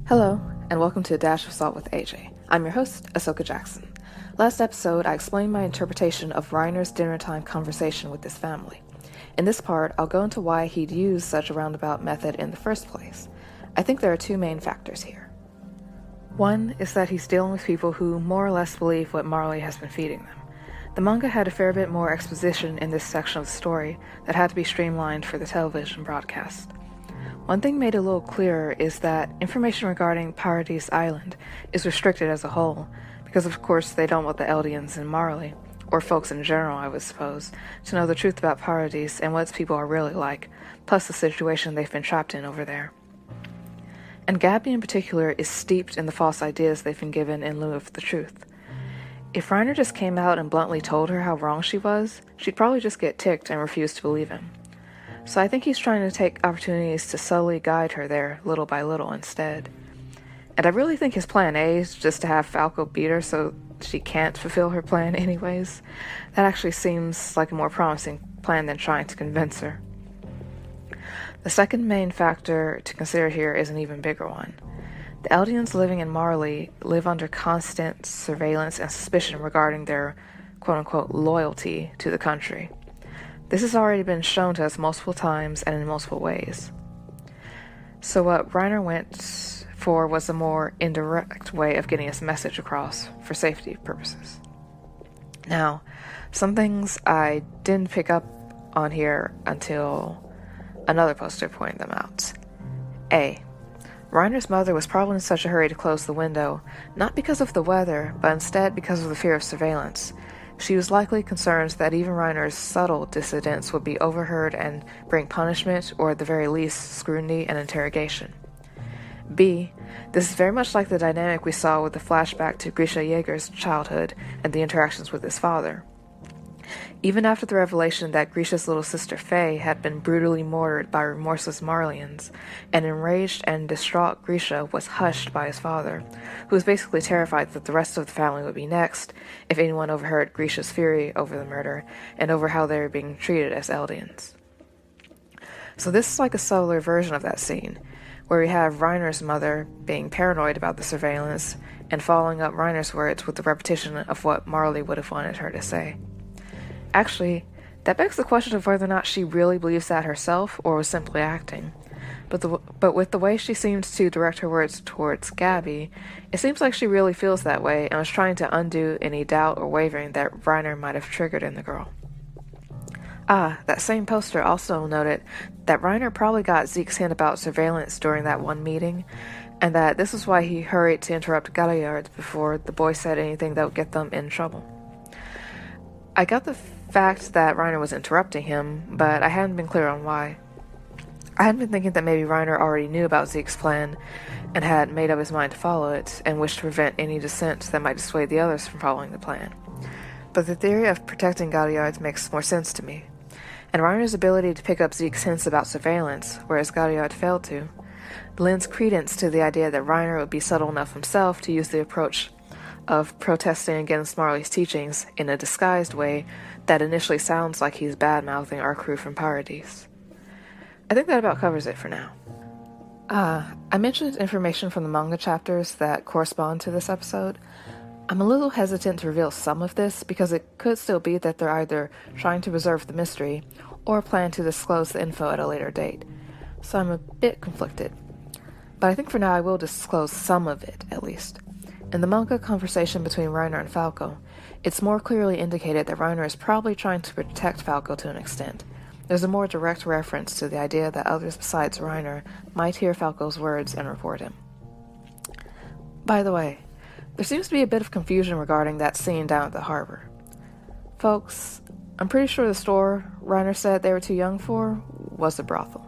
Hello, and welcome to A Dash of Salt with AJ. I'm your host, Ahsoka Jackson. Last episode, I explained my interpretation of Reiner's dinner-time conversation with his family. In this part, I'll go into why he'd use such a roundabout method in the first place. I think there are two main factors here. One is that he's dealing with people who more or less believe what Marley has been feeding them. The manga had a fair bit more exposition in this section of the story that had to be streamlined for the television broadcast. One thing made a little clearer is that information regarding Paradise Island is restricted as a whole, because of course they don't want the Eldians in Marley, or folks in general I would suppose, to know the truth about Paradise and what its people are really like, plus the situation they've been trapped in over there. And Gabby in particular is steeped in the false ideas they've been given in lieu of the truth. If Reiner just came out and bluntly told her how wrong she was, she'd probably just get ticked and refuse to believe him. So I think he's trying to take opportunities to slowly guide her there, little by little, instead. And I really think his plan A is just to have Falco beat her so she can't fulfill her plan anyways. That actually seems like a more promising plan than trying to convince her. The second main factor to consider here is an even bigger one. The Eldians living in Marley live under constant surveillance and suspicion regarding their quote-unquote loyalty to the country. This has already been shown to us multiple times and in multiple ways. So what Reiner went for was a more indirect way of getting his message across for safety purposes. Now, some things I didn't pick up on here until another poster pointed them out. A. Reiner's mother was probably in such a hurry to close the window, not because of the weather, but instead because of the fear of surveillance. She was likely concerned that even Reiner's subtle dissidents would be overheard and bring punishment, or at the very least, scrutiny and interrogation. B. This is very much like the dynamic we saw with the flashback to Grisha Jaeger's childhood and the interactions with his father. Even after the revelation that Grisha's little sister Faye had been brutally murdered by remorseless Marleyans, an enraged and distraught Grisha was hushed by his father, who was basically terrified that the rest of the family would be next if anyone overheard Grisha's fury over the murder and over how they were being treated as Eldians. So this is like a subtler version of that scene, where we have Reiner's mother being paranoid about the surveillance and following up Reiner's words with the repetition of what Marley would have wanted her to say. Actually, that begs the question of whether or not she really believes that herself or was simply acting. But with the way she seems to direct her words towards Gabby, it seems like she really feels that way and was trying to undo any doubt or wavering that Reiner might have triggered in the girl. That same poster also noted that Reiner probably got Zeke's hint about surveillance during that one meeting, and that this is why he hurried to interrupt Galliard before the boy said anything that would get them in trouble. I got the fact that Reiner was interrupting him, but I hadn't been clear on why. I had been thinking that maybe Reiner already knew about Zeke's plan and had made up his mind to follow it, and wished to prevent any dissent that might dissuade the others from following the plan. But the theory of protecting Galliard makes more sense to me, and Reiner's ability to pick up Zeke's hints about surveillance, whereas Galliard failed to, lends credence to the idea that Reiner would be subtle enough himself to use the approach of protesting against Marley's teachings in a disguised way that initially sounds like he's bad-mouthing our crew from Paradise. I think that about covers it for now. I mentioned information from the manga chapters that correspond to this episode. I'm a little hesitant to reveal some of this because it could still be that they're either trying to preserve the mystery or plan to disclose the info at a later date, so I'm a bit conflicted. But I think for now I will disclose some of it, at least. In the manga conversation between Reiner and Falco, it's more clearly indicated that Reiner is probably trying to protect Falco to an extent. There's a more direct reference to the idea that others besides Reiner might hear Falco's words and report him. By the way, there seems to be a bit of confusion regarding that scene down at the harbor. Folks, I'm pretty sure the store Reiner said they were too young for was a brothel.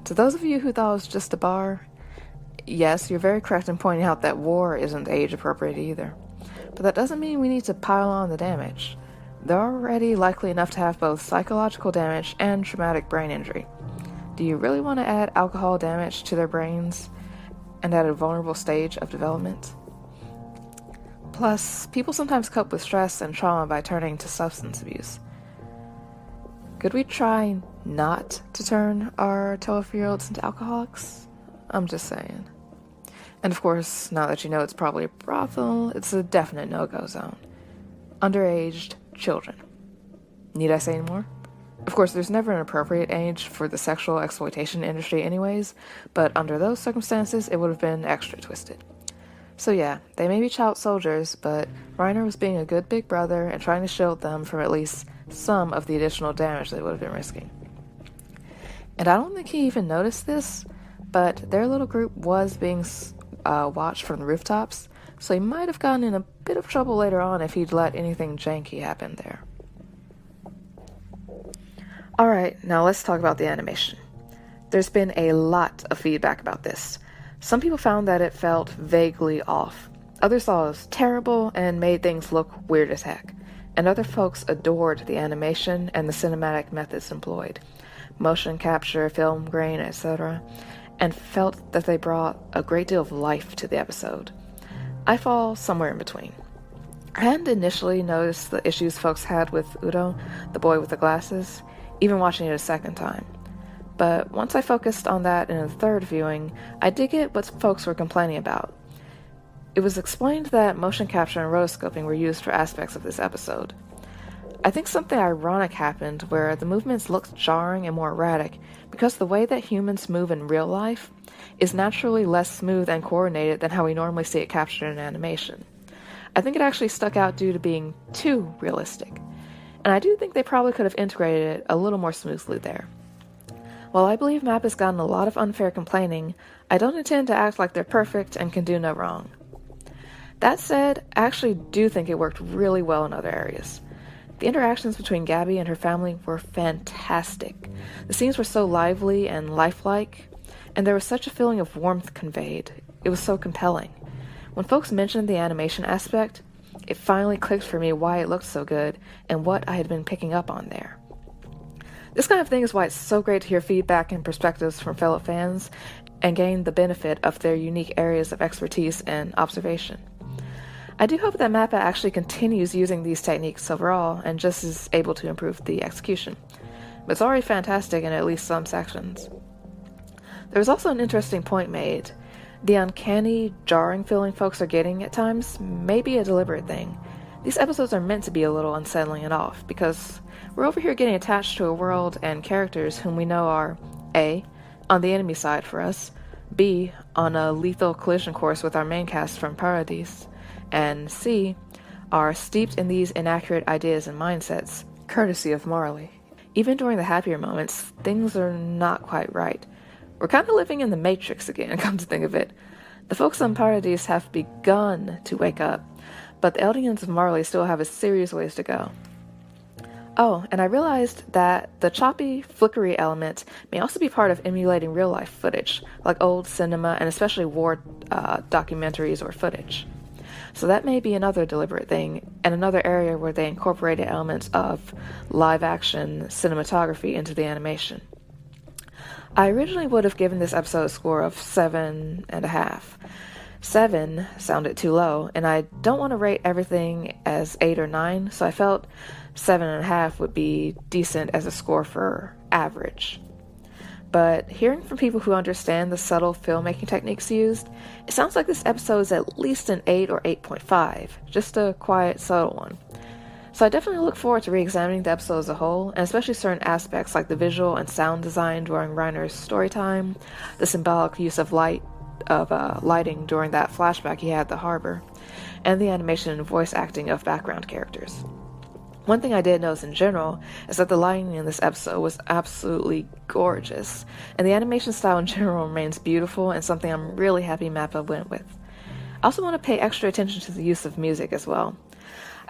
To those of you who thought it was just a bar, yes, you're very correct in pointing out that war isn't age-appropriate either. But that doesn't mean we need to pile on the damage. They're already likely enough to have both psychological damage and traumatic brain injury. Do you really want to add alcohol damage to their brains and at a vulnerable stage of development? Plus, people sometimes cope with stress and trauma by turning to substance abuse. Could we try not to turn our 12-year-olds into alcoholics? I'm just saying. And of course, now that you know it's probably a brothel, it's a definite no-go zone. Underaged children. Need I say any more? Of course, there's never an appropriate age for the sexual exploitation industry anyways, but under those circumstances, it would have been extra twisted. So yeah, they may be child soldiers, but Reiner was being a good big brother and trying to shield them from at least some of the additional damage they would have been risking. And I don't think he even noticed this, but their little group was being watched from the rooftops, so he might have gotten in a bit of trouble later on if he'd let anything janky happen there. Alright, now let's talk about the animation. There's been a lot of feedback about this. Some people found that it felt vaguely off. Others thought it was terrible and made things look weird as heck. And other folks adored the animation and the cinematic methods employed. Motion capture, film grain, etc. And felt that they brought a great deal of life to the episode. I fall somewhere in between. I hadn't initially noticed the issues folks had with Udo, the boy with the glasses, even watching it a second time. But once I focused on that in a third viewing, I did get what folks were complaining about. It was explained that motion capture and rotoscoping were used for aspects of this episode. I think something ironic happened where the movements looked jarring and more erratic because the way that humans move in real life is naturally less smooth and coordinated than how we normally see it captured in animation. I think it actually stuck out due to being too realistic. And I do think they probably could have integrated it a little more smoothly there. While I believe MAP has gotten a lot of unfair complaining, I don't intend to act like they're perfect and can do no wrong. That said, I actually do think it worked really well in other areas. The interactions between Gabby and her family were fantastic. The scenes were so lively and lifelike, and there was such a feeling of warmth conveyed. It was so compelling. When folks mentioned the animation aspect, it finally clicked for me why it looked so good and what I had been picking up on there. This kind of thing is why it's so great to hear feedback and perspectives from fellow fans and gain the benefit of their unique areas of expertise and observation. I do hope that MAPPA actually continues using these techniques overall and just is able to improve the execution. But it's already fantastic in at least some sections. There was also an interesting point made. The uncanny, jarring feeling folks are getting at times may be a deliberate thing. These episodes are meant to be a little unsettling and off, because we're over here getting attached to a world and characters whom we know are A, on the enemy side for us, B, on a lethal collision course with our main cast from Paradise, and C, are steeped in these inaccurate ideas and mindsets, courtesy of Marley. Even during the happier moments, things are not quite right. We're kind of living in the Matrix again, come to think of it. The folks on Paradise have begun to wake up, but the Eldians of Marley still have a serious ways to go. Oh, and I realized that the choppy, flickery element may also be part of emulating real-life footage, like old cinema and especially war documentaries or footage. So that may be another deliberate thing, and another area where they incorporated elements of live-action cinematography into the animation. I originally would have given this episode a score of 7.5. 7 sounded too low, and I don't want to rate everything as 8 or 9, so I felt 7.5 would be decent as a score for average. But hearing from people who understand the subtle filmmaking techniques used, it sounds like this episode is at least an 8 or 8.5, just a quiet, subtle one. So I definitely look forward to re-examining the episode as a whole, and especially certain aspects like the visual and sound design during Reiner's story time, the symbolic use of lighting during that flashback he had at the harbor, and the animation and voice acting of background characters. One thing I did notice in general is that the lighting in this episode was absolutely gorgeous, and the animation style in general remains beautiful and something I'm really happy MAPPA went with. I also want to pay extra attention to the use of music as well.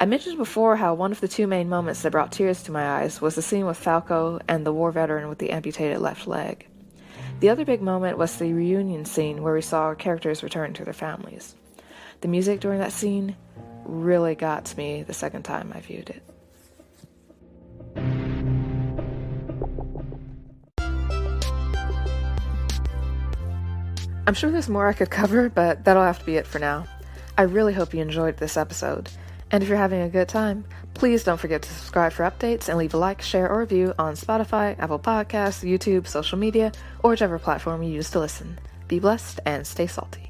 I mentioned before how one of the two main moments that brought tears to my eyes was the scene with Falco and the war veteran with the amputated left leg. The other big moment was the reunion scene where we saw our characters return to their families. The music during that scene really got to me the second time I viewed it. I'm sure there's more I could cover, but that'll have to be it for now. I really hope you enjoyed this episode. And if you're having a good time, please don't forget to subscribe for updates and leave a like, share, or review on Spotify, Apple Podcasts, YouTube, social media, or whichever platform you use to listen. Be blessed and stay salty.